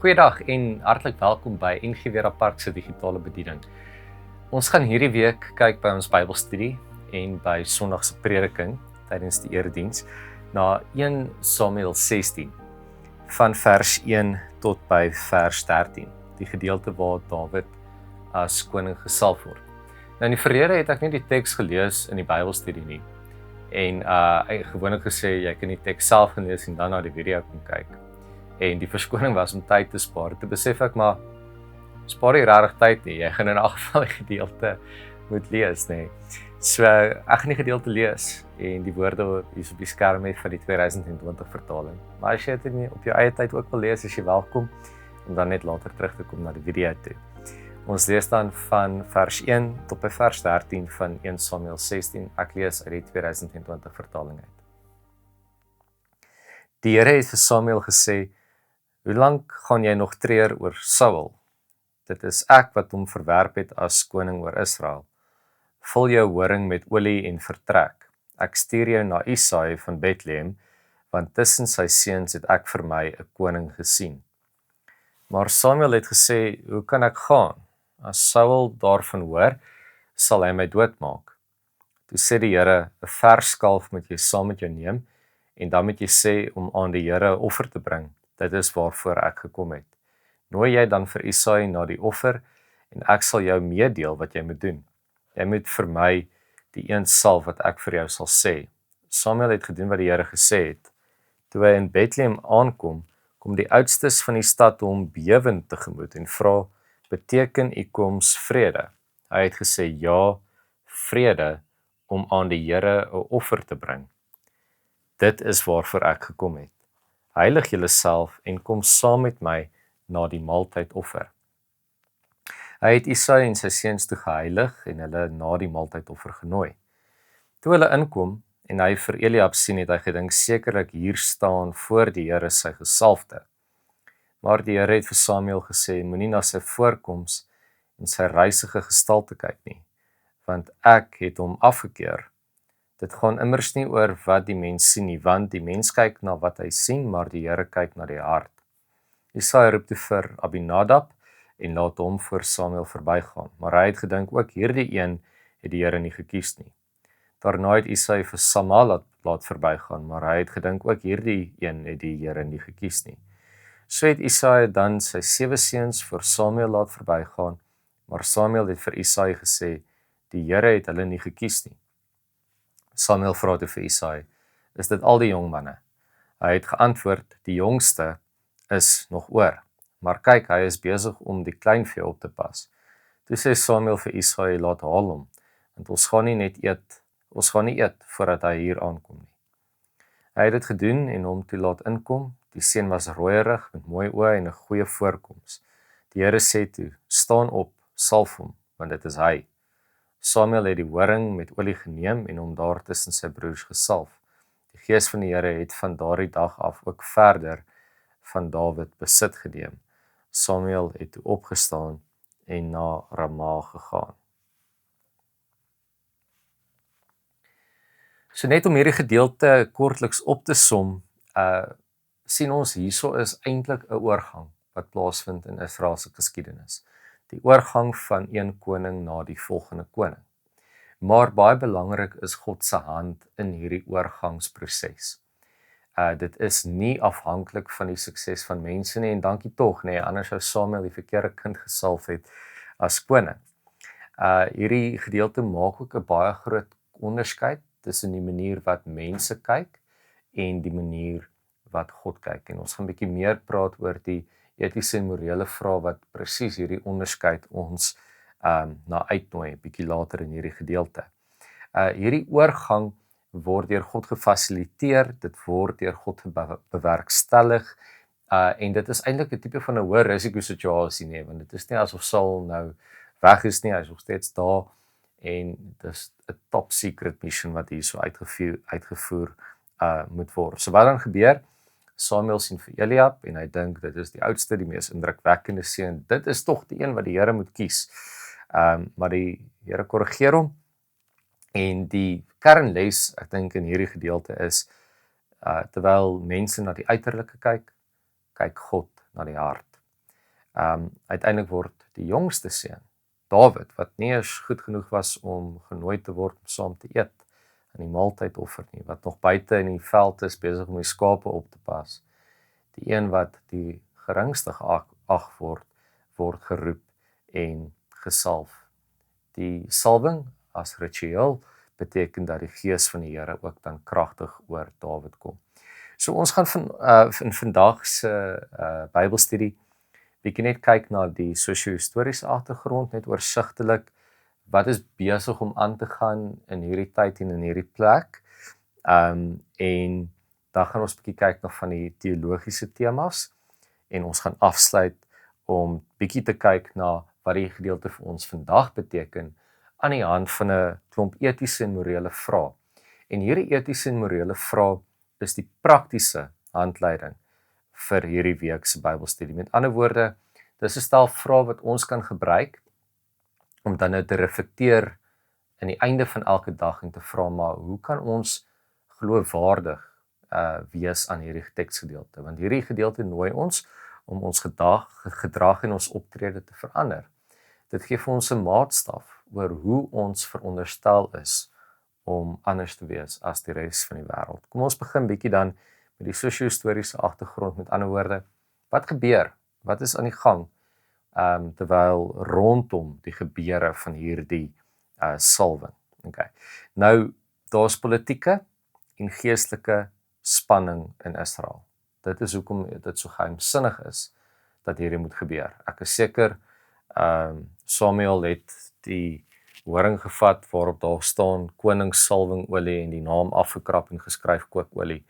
Goeiedag en hartlik welkom by NG Weer Apart se digitale bediening. Ons gaan hierdie week kyk by ons Bybelstudie en by Sondag se prediking tydens die erediens na 1 Samuel 16 van vers 1 tot by vers 13, die gedeelte waar Dawid as koning gesalf word. Nou in die verlede het ek nie die teks gelees in die Bybelstudie nie. En ek het gewoonlik gesê jy kan die teks self lees en dan na die video kom kyk. En die verskoning was om tyd te spaar. Toe besef ek maar, spaar jy regtig tyd nie. Jy gaan in elk geval die gedeelte moet lees, nee. So ek gaan die gedeelte lees en die woorde hier op die skerm het van die 2020 vertaling. Maar as jy dit op jou eie tyd ook wil lees, is jy welkom om dan net later terug te kom na die video toe. Ons lees dan van vers 1 tot by vers 13 van 1 Samuel 16. Ek lees uit die 2020 vertaling uit. Die Here het vir Samuel gesê: "Hoe lank gaan jy nog treur oor Saul? Dit is ek wat hom verwerp het as koning oor Israel. Vul jou horing met olie en vertrek. Ek stuur jou na Isaai van Bethlehem, want tussen sy seuns het ek vir my 'n koning gesien." Maar Samuel het gesê: "Hoe kan ek gaan? As Saul daarvan hoor, sal hy my doodmaak." Toe sê die Here: "'n vers kalf moet jy saam met jou neem, en dan moet jy sê om aan die Here 'n offer te bring. Dit is waarvoor ek gekom het. Nooi jy dan vir Isaai na die offer, en ek sal jou meedeel wat jy moet doen. Jy moet vir my die een salf wat ek vir jou sal sê." Samuel het gedoen wat die Here gesê het. Toe hy in Bethlehem aankom, kom die oudstes van die stad hom bewend tegemoet en vra: "Beteken u koms vrede?" Hy het gesê: "Ja, vrede, om aan die Here 'n offer te bring. Dit is waarvoor ek gekom het. Heilig julleself en kom saam met my na die maaltydoffer." Hy het Isaai en sy seuns toe geheilig en hulle na die maaltydoffer genooi. Toe hulle inkom en hy vir Eliab sien, het hy gedink: "Sekerlik hier staan voor die Here sy gesalfde." Maar die Here het vir Samuel gesê: "Moenie na sy voorkoms en sy reisige gestalte kyk nie, want ek het hom afgekeur. Dit gaan immers nie oor wat die mens sien nie, want die mens kyk na wat hy sien, maar die Here kyk na die hart." Isaai roep toe vir Abinadab en laat hom voor Samuel verbygaan, maar hy het gedink: "Ook hierdie een het die Here nie gekies nie." Daarna het Isaai vir Sama laat verbygaan, maar hy het gedink: "Ook hierdie een het die Here nie gekies nie." So het Isaai dan sy 7 seuns voor Samuel laat verbygaan, maar Samuel het vir Isaai gesê: "Die Here het hulle nie gekies nie." Samuel vra toe vir Isaai: "Is dit al die jong manne?" Hy het geantwoord: "Die jongste is nog oor, maar kyk, hy is besig om die kleinvee op te pas." Toe sê Samuel vir Isaai: "Laat haal hom, want ons gaan nie eet voordat hy hier aankom nie." Hy het dit gedoen en hom toe laat inkom. Die seun was rooierig met mooi oë en 'n goeie voorkoms. Die Here sê toe: "Staan op, salf hom, want dit is hy." Samuel het die horing met olie geneem en hom daar tussen sy broers gesalf. Die gees van die Here het van daardie dag af ook verder van Dawid besit geneem. Samuel het toe opgestaan en na Rama gegaan. So net om hierdie gedeelte kortliks op te som, sien ons hierso is eintlik 'n oorgang wat plaasvind in Israel se geskiedenis. Die oorgang van een koning na die volgende koning. Maar baie belangrik is God se hand in hierdie oorgangsproses. Dit is nie afhanklik van die sukses van mense nie, en dankie tog, nee, anders sou Samuel die verkeerde kind gesalf het as koning. Hierdie gedeelte maak ook 'n baie groot onderskeid tussen die manier wat mense kyk en die manier wat God kyk. En ons gaan 'n bietjie meer praat oor die etiese en morele vrae wat presies hierdie onderskeid ons na uitnooi, bietjie later in hierdie gedeelte. Hierdie oorgang word deur God gefasiliteer, dit word deur God bewerkstellig, en dit is eintlik 'n tipe van 'n hoë risiko situasie nie, want dit is nie asof Saul nou weg is nie, hy is nog steeds daar, en dis 'n top secret mission wat hier so uitgevoer moet word. So wat dan gebeur? Samuel sien vir Eliab en hy dink dit is die oudste, die mees indrukwekkende seun. Dit is tog die een wat die Here moet kies. Maar die Here korrigeer hom. En die kernles, ek dink in hierdie gedeelte is, terwyl mense na die uiterlike kyk, kyk God na die hart. Uiteindelik word die jongste seun, Dawid, wat nie eens goed genoeg was om genooi te word om saam te eet in die maaltydoffer nie, wat nog buite in die veld is besig om die skape op te pas. Die een wat die geringste geag word geroep en gesalf. Die salwing as ritueel beteken dat die gees van die Here ook dan kragtig oor Dawid kom. So ons gaan in vandag se Bybelstudie bietjie net kyk na die sosio-historiese agtergrond, net oorsigtelik wat is besig om aan te gaan in hierdie tyd en in hierdie plek. En dan gaan ons bietjie kyk na van die teologiese temas en ons gaan afsluit om bietjie te kyk na wat die gedeelte vir ons vandag beteken aan die hand van 'n klomp etiese en morele vrae. En hierdie etiese en morele vrae is die praktiese handleiding vir hierdie week se Bybelstudie. Met ander woorde, dis 'n stel vrae wat ons kan gebruik om dan nou te reflekteer in die einde van elke dag en te vra, maar hoe kan ons geloofwaardig wees aan hierdie teksgedeelte? Want hierdie gedeelte nooi ons om ons gedrag en ons optrede te verander. Dit gee vir ons 'n maatstaf oor hoe ons veronderstel is om anders te wees as die res van die wêreld. Kom ons begin bietjie dan met die sosio-historiese agtergrond. Met ander woorde, wat gebeur? Wat is aan die gang? Terwyl rondom die gebeure van hierdie salwing. Okay. Nou, daar's politieke en geestelike spanning in Israel. Dit is hoekom dit so geheimsinnig is dat hierdie moet gebeur. Ek is seker Samuel het die horing gevat waarop daar staan koningssalwingolie en die naam afgekrap en geskryf kookolie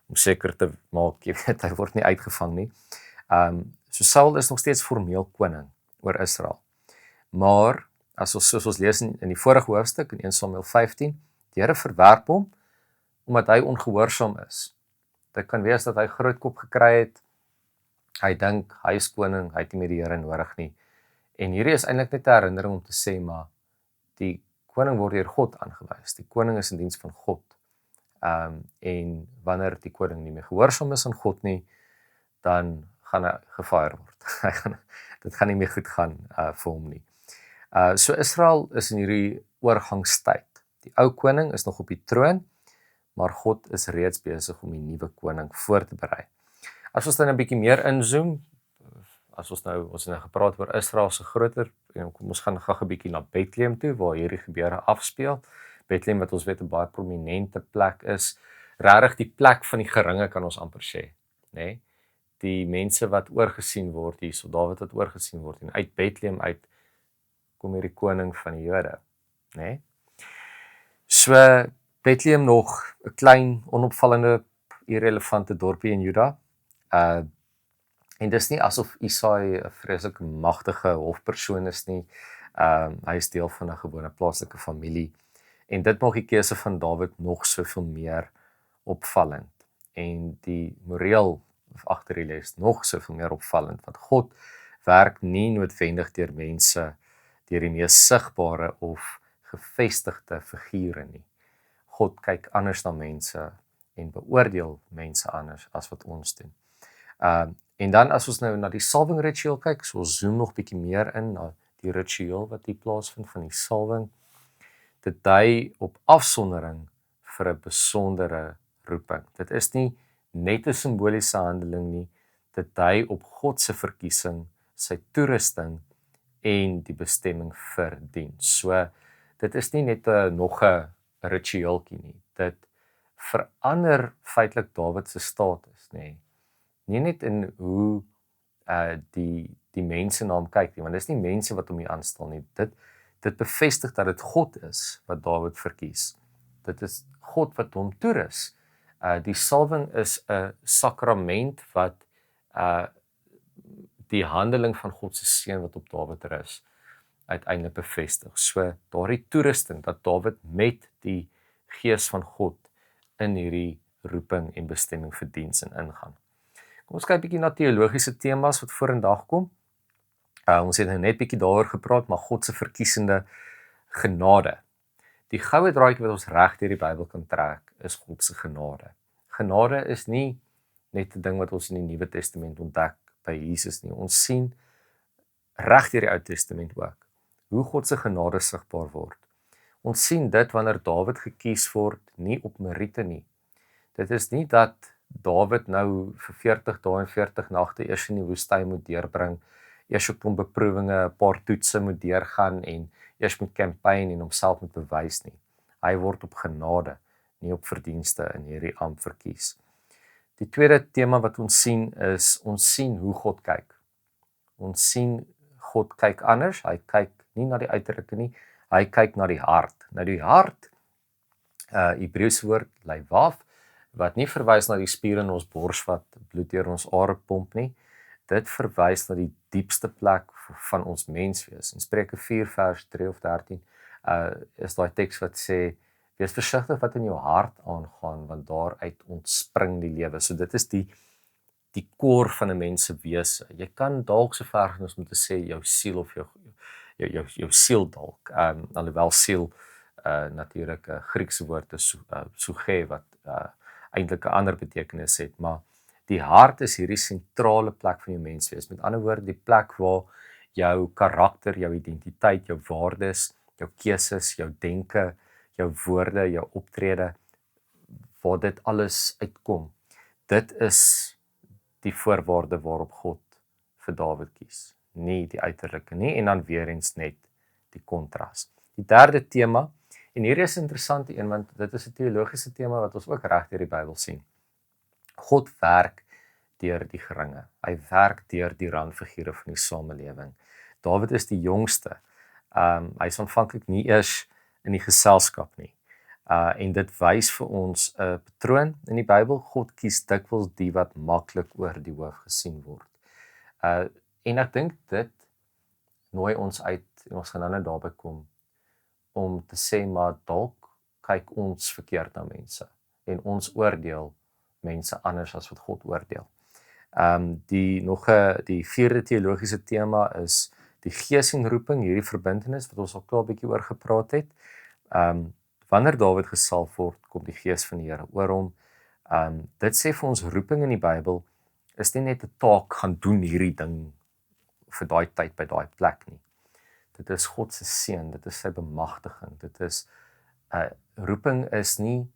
om seker te maak, jy weet, hy word nie uitgevang nie. So Saul is nog steeds formeel koning oor Israel. Maar soos ons lees in die vorige hoofstuk in 1 Samuel 15, die Here verwerp hom omdat hy ongehoorsaam is. Dit kan wees dat hy groot kop gekry het. Hy dink hy is koning, hy het nie meer die Here nodig nie. En hierdie is eintlik net 'n herinnering om te sê, maar die koning word deur God aangewys. Die koning is in diens van God. En wanneer die koning nie meer gehoorsaam is aan God nie, dan gaan hy gefire word. Dit gaan nie meer goed gaan vir hom nie. So Israel is in hierdie oorgangstyd. Die ou koning is nog op die troon, maar God is reeds besig om die nuwe koning voor te berei. As ons dan 'n bietjie meer inzoom, ons het nou gepraat oor Israel se groter, en kom ons gaan gou 'n bietjie na Bethlehem toe waar hierdie gebeure afspeel. Bethlehem wat ons weet 'n baie prominente plek is, regtig die plek van die geringe kan ons amper sê, nê? Die mense wat oorgesien word hierso, Dawid wat oorgesien word en uit Bethlehem uit kom hierdie koning van die Jode, nê? So Bethlehem nog 'n klein, onopvallende, irrelevante dorpie in Juda. En dis nie asof Isaai 'n vreeslike magtige hofpersoon is nie. Hy is deel van 'n gewone plaaslike familie. En dit maak die keuse van Dawid nog soveel meer opvallend. En die moreel agter die les nog soveel meer opvallend, want God werk nie noodwendig deur mense, deur die mees sigbare of gevestigde figure nie. God kyk anders na mense en beoordeel mense anders as wat ons doen. En dan as ons nou na die salwing ritueel kyk, so ons zoom nog bietjie meer in na die ritueel wat hier plaasvind van die salwing. Dit dui op afsondering vir 'n besondere roeping. Dit is nie net 'n simboliese handeling nie, dit dui op God se verkiesing, sy toerusting en die bestemming vir diens. So dit is nie net nog 'n ritueeltjie nie. Dit verander feitelik Dawid se status, nê. Nie net in hoe die mense na hom kyk nie, want dis nie mense wat hom hier aanstel nie. Dit bevestig dat dit God is wat Dawid verkies. Dit is God wat hom toerus. Die salwing is 'n sakrament wat die handeling van God se seun wat op Dawid rus uiteindelik bevestig. So daardie toerusting dat Dawid met die gees van God in hierdie roeping en bestemming vir diens en ingaan. Kom ons kyk bietjie na teologiese temas wat vorendag kom. Ons het nou net bietjie daaroor gepraat, maar God se verkiesende genade. Die goue draadjie wat ons reg deur die Bybel kan trek, is God se genade. Genade is nie net 'n ding wat ons in die Nuwe Testament ontdek by Jesus nie. Ons sien reg deur die Ou Testament ook, hoe God se genade sigbaar word. Ons sien dit wanneer Dawid gekies word, nie op meriete nie. Dit is nie dat Dawid nou vir 40 dae en 40 nagte eers in die woestyn moet deurbring, eers op 'n beproewinge, 'n paar toetse moet deurgaan en eers moet campaign en homself moet bewys nie. Hy word op genade, nie op verdienste in hierdie ampt verkies. Die tweede tema wat ons sien is, ons sien hoe God kyk. Ons sien God kyk anders, hy kyk nie na die uiterlike nie, hy kyk na die hart. Nou die hart, Hebreëse woord leiwaf, wat nie verwys na die spiere in ons bors wat bloed deur ons are pomp nie. Dit verwys na die diepste plek van ons menswees. In Spreuke 4 vers 3 of 13 is daai teks wat sê, wees versigtig wat in jou hart aangaan, want daaruit ontspring die lewe. So dit is die koor van 'n mens se wese. Jy kan dalk so ver gaan om te sê jou siel of jou siel dalk. Alhoewel siel natuurlik 'n Griekse woord is, suge, wat eintlik 'n ander betekenis het, maar die hart is hierdie sentrale plek van jou menswees. Met ander woorde, die plek waar jou karakter, jou identiteit, jou waardes, jou keuses, jou denke, jou woorde, jou optrede, waar dit alles uitkom. Dit is die voorwaarde waarop God vir Dawid kies, nie die uiterlike nie, en dan weer eens net die kontras. Die derde tema, en hier is 'n interessante een, want dit is 'n teologiese tema wat ons ook reg deur die Bybel sien. God werk deur die geringe. Hy werk deur die randfigure van die samelewing. Dawid is die jongste. Hy is aanvanklik nie eers in die geselskap nie. En dit wys vir ons 'n patroon in die Bybel. God kies dikwels die wat maklik oor die hoof gesien word. En ek dink dit nooi ons uit, en ons gaan nou net daarby kom, om te sê, maar dalk kyk ons verkeerd na mense, en ons oordeel mense anders as wat God oordeel. Die vierde teologiese tema is die gees en roeping, hierdie verbintenis wat ons al klaar 'n bietjie oor gepraat het. Wanneer Dawid gesalf word, kom die gees van die Here oor hom. Dit sê vir ons roeping in die Bybel is nie net 'n taak gaan doen hierdie ding vir daai tyd by daai plek nie. Dit is God se seën, dit is sy bemagtiging. Dit is roeping is nie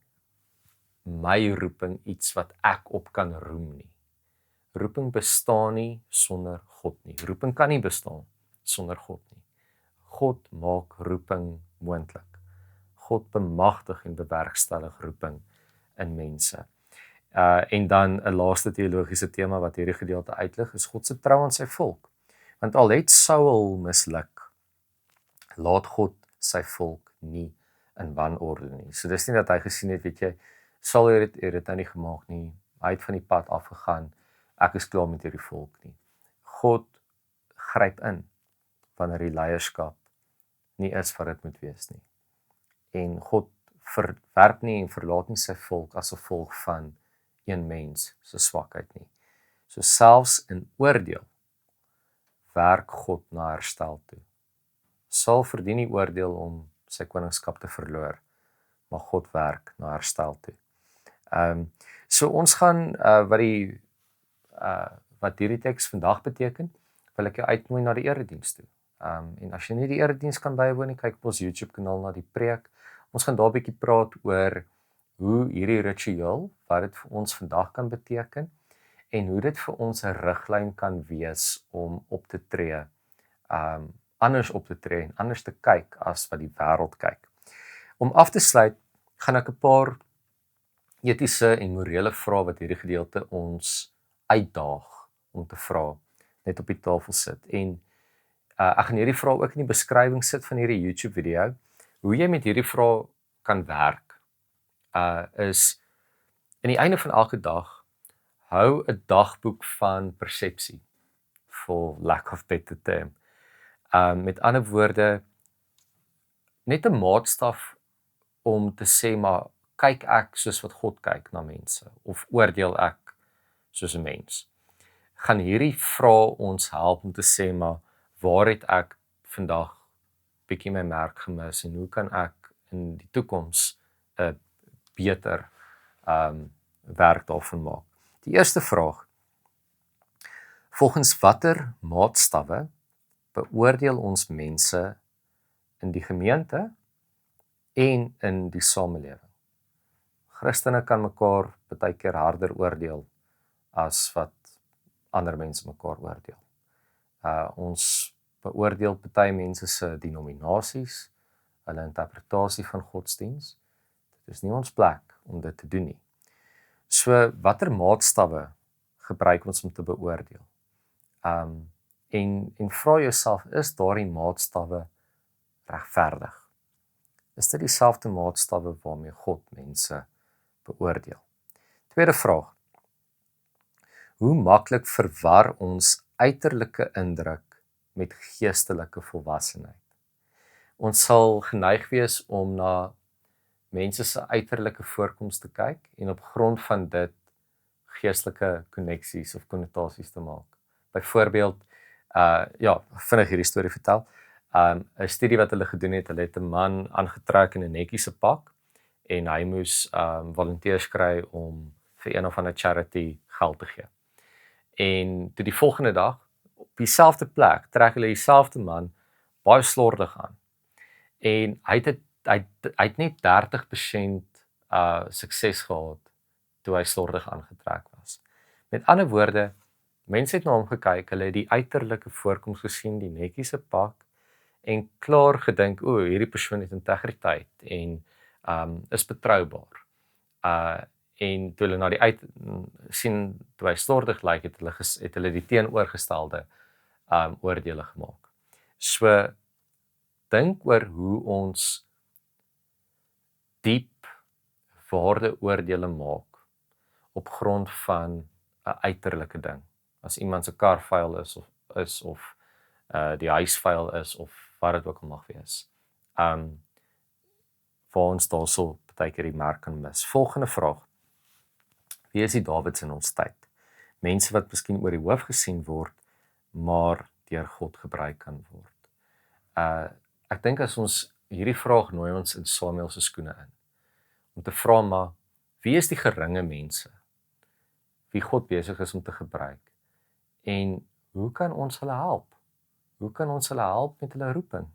my roeping, iets wat ek op kan roem nie. Roeping bestaan nie sonder God nie. Roeping kan nie bestaan sonder God nie. God maak roeping moontlik. God bemagtig en bewerkstellig roeping in mense. En dan 'n laaste teologiese tema wat hierdie gedeelte uitlig, is God se trou aan sy volk. Want al het Saul misluk, laat God sy volk nie in wanorde nie. So dis nie dat hy gesien het, weet jy, Saul het dit nou nie gemaak nie, hy het van die pad afgegaan, ek is klaar met hierdie volk nie. God gryp in wanneer die leierskap nie is wat dit moet wees nie. En God verwerp nie en verlaat nie sy volk as gevolg van een mens se swakheid nie. So selfs in oordeel werk God na herstel toe. Saul verdien nie oordeel om sy koningskap te verloor, maar God werk na herstel toe. So ons gaan wat hierdie teks vandag beteken, wil ek jou uitnooi na die erediens toe. En as jy nie die erediens kan bywoon nie, kyk op ons YouTube kanaal na die preek. Ons gaan daar 'n bietjie praat oor hoe hierdie ritueel, wat dit vir ons vandag kan beteken, en hoe dit vir ons 'n riglyn kan wees om op te tree, anders op te tree en anders te kyk as wat die wêreld kyk. Om af te sluit, gaan ek 'n paar etiese en morele vrae wat hierdie gedeelte ons uitdaag om te vra, net op die tafel sit. En ek gaan hierdie vrae ook in die beskrywing sit van hierdie YouTube video. Hoe jy met hierdie vrae kan werk, is in die einde van elke dag, hou 'n dagboek van persepsie, for lack of better term. Met ander woorde, net 'n maatstaf om te sê, maar kyk ek soos wat God kyk na mense, of oordeel ek soos 'n mens? Gaan hierdie vrae ons help om te sê, maar waar het ek vandag bietjie my merk gemis, en hoe kan ek in die toekoms 'n beter werk daarvan maak? Die eerste vraag: volgens watter maatstawwe beoordeel ons mense in die gemeente en in die samelewing. Christene kan mekaar baie keer harder oordeel as wat ander mense mekaar oordeel. Ons beoordeel baie mense se denominasies, hulle interpretasie van godsdiens. Dit is nie ons plek om dit te doen nie. So watter maatstawwe gebruik ons om te beoordeel? En vra jouself, is daardie maatstawwe regverdig? Is dit dieselfde maatstawwe waarmee God mense beoordeel? Tweede vraag. Hoe maklik verwar ons uiterlike indruk met geestelike volwassenheid? Ons sal geneig wees om na mense se uiterlike voorkoms te kyk en op grond van dit geestelike koneksies of konnotasies te maak. Byvoorbeeld, vinnig hierdie storie vertel. 'n Studie wat hulle gedoen het, hulle het 'n man aangetrek in 'n netjiese pak en hy moes volonteërs kry om vir een of ander charity geld te gee. En toe die volgende dag op dieselfde plek trek hulle dieselfde man baie slordig aan. En hy het net 30% sukses gehad toe hy slordig aangetrek was. Met ander woorde, mense het na hom gekyk, hulle het die uiterlike voorkoms gesien, die netjiese pak en klaar gedink, hierdie persoon het integriteit en is betroubaar. En toe hulle na die sien toe hy slordig lyk, het hulle die teenoorgestelde oordeele gemaak. So dink oor hoe ons diep waardeoordele maak op grond van 'n uiterlike ding. As iemand se kar vuil is of die huis vuil is of wat dit ook al mag wees. Vir ons daarso baie keer die merk kan mis. Volgende vraag. Wie is die Dawids in ons tyd? Mense wat miskien oor die hoof gesien word, maar deur God gebruik kan word. Ek dink as ons hierdie vraag nooi ons in Samuel se skoene in. Om te vra maar, wie is die geringe mense? Wie God besig is om te gebruik? En hoe kan ons hulle help? Hoe kan ons hulle help met hulle roeping?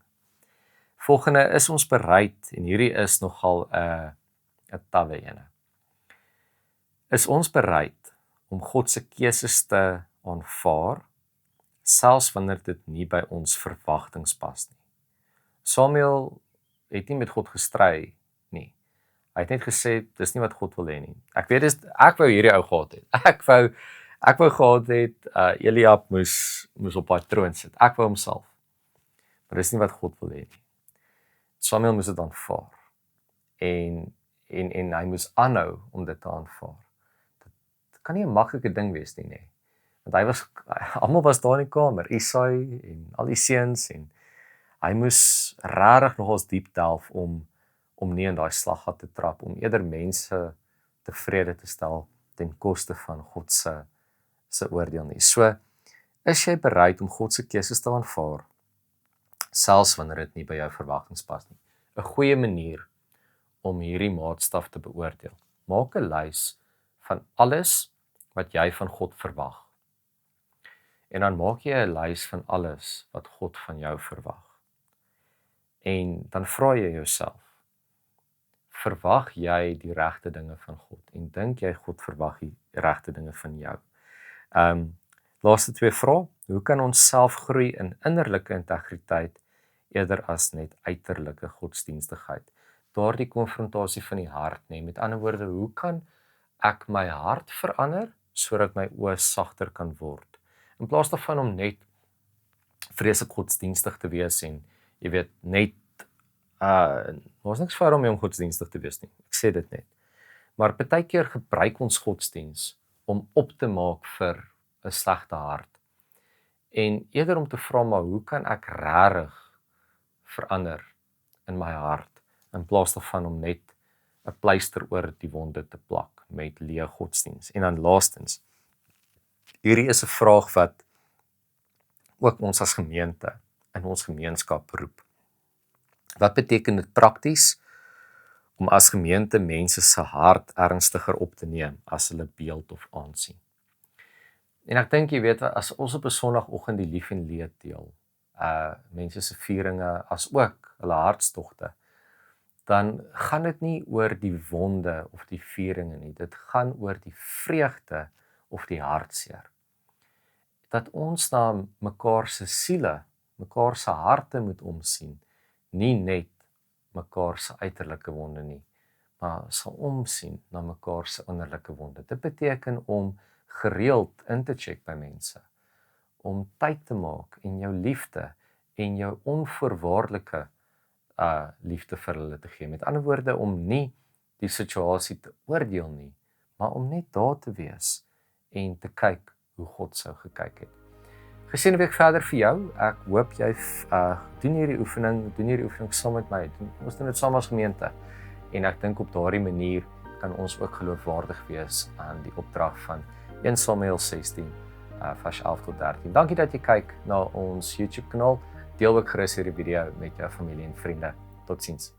Volgende, is ons bereid, en hierdie is nogal 'n tawwe ene. Is ons bereid om God se keuses te aanvaar, selfs wanneer dit nie by ons verwagtinge pas nie? Samuel het nie met God gestry nie. Hy het net gesê, dis nie wat God wil hê nie. Ek weet, ek wou hierdie ou gehad het. Ek wou gehad het, Eliab moes op haar troon sit. Ek wou homself. Maar dis nie wat God wil hê nie. Samuel moes dit aanvaar. En hy moes aanhou om dit te aanvaar. Dit kan nie 'n maklike ding wees nie, nê. Want almal was daar in die kamer, Isai en al die seuns, en hy moes regtig nogals diep delf om nie in daai slaggat te trap, om eerder mense tevrede te stel ten koste van God se oordeel nie. So, is jy bereid om God se keuses te aanvaar, selfs wanneer dit nie by jou verwagtinge pas nie? 'n Goeie manier om hierdie maatstaf te beoordeel. Maak 'n lys van alles wat jy van God verwag. En dan maak jy 'n lys van alles wat God van jou verwag. En dan vra jy jouself, verwag jy die regte dinge van God? En dink jy God verwag die regte dinge van jou? Laaste twee vrae. Hoe kan ons self groei in innerlike integriteit eerder as net uiterlike godsdienstigheid? Daardie konfrontasie van die hart, met ander woorde, hoe kan ek my hart verander sodat my oë sagter kan word? In plaas daarvan om net vreeslik godsdienstig te wees en jy weet net ons niks vir om godsdienstig te wees nie. Ek sê dit net. Maar baie keer gebruik ons godsdiens om op te maak vir 'n slegte hart. En eerder om te vra, maar hoe kan ek regtig verander in my hart, in plaas daarvan om net 'n pleister oor die wonde te plak met leë godsdiens. En dan laastens, hierdie is 'n vraag wat ook ons as gemeente in ons gemeenskap roep. Wat beteken dit prakties om as gemeente mense se hart ernstiger op te neem as hulle beeld of aansien? En ek dink jy weet, as ons op 'n Sondagoggend die lief en leed deel, mense se vieringe as ook hulle hartstogte, dan gaan dit nie oor die wonde of die vieringe nie, dit gaan oor die vreugde of die hartseer. Dat ons na mekaar se siele, mekaar se harte moet omsien, nie net mekaar se uiterlike wonde nie, maar sal omsien na mekaar se innerlike wonde. Dit beteken om gereeld in te check by mense, om tyd te maak en jou liefde en jou onvoorwaardelike liefde vir hulle te gee. Met ander woorde, om nie die situasie te oordeel nie, maar om net daar te wees en te kyk hoe God sou gekyk het. Geseënde week verder vir jou. Ek hoop jy doen hierdie oefening saam met my. Ons doen dit saam as gemeente. En ek dink op daardie manier kan ons ook geloofwaardig wees aan die opdrag van 1 Samuel 16 vers 11 tot 13. Dankie dat jy kyk na ons YouTube kanaal. Deel ook gerus hierdie video met jou familie en vriende. Totsiens.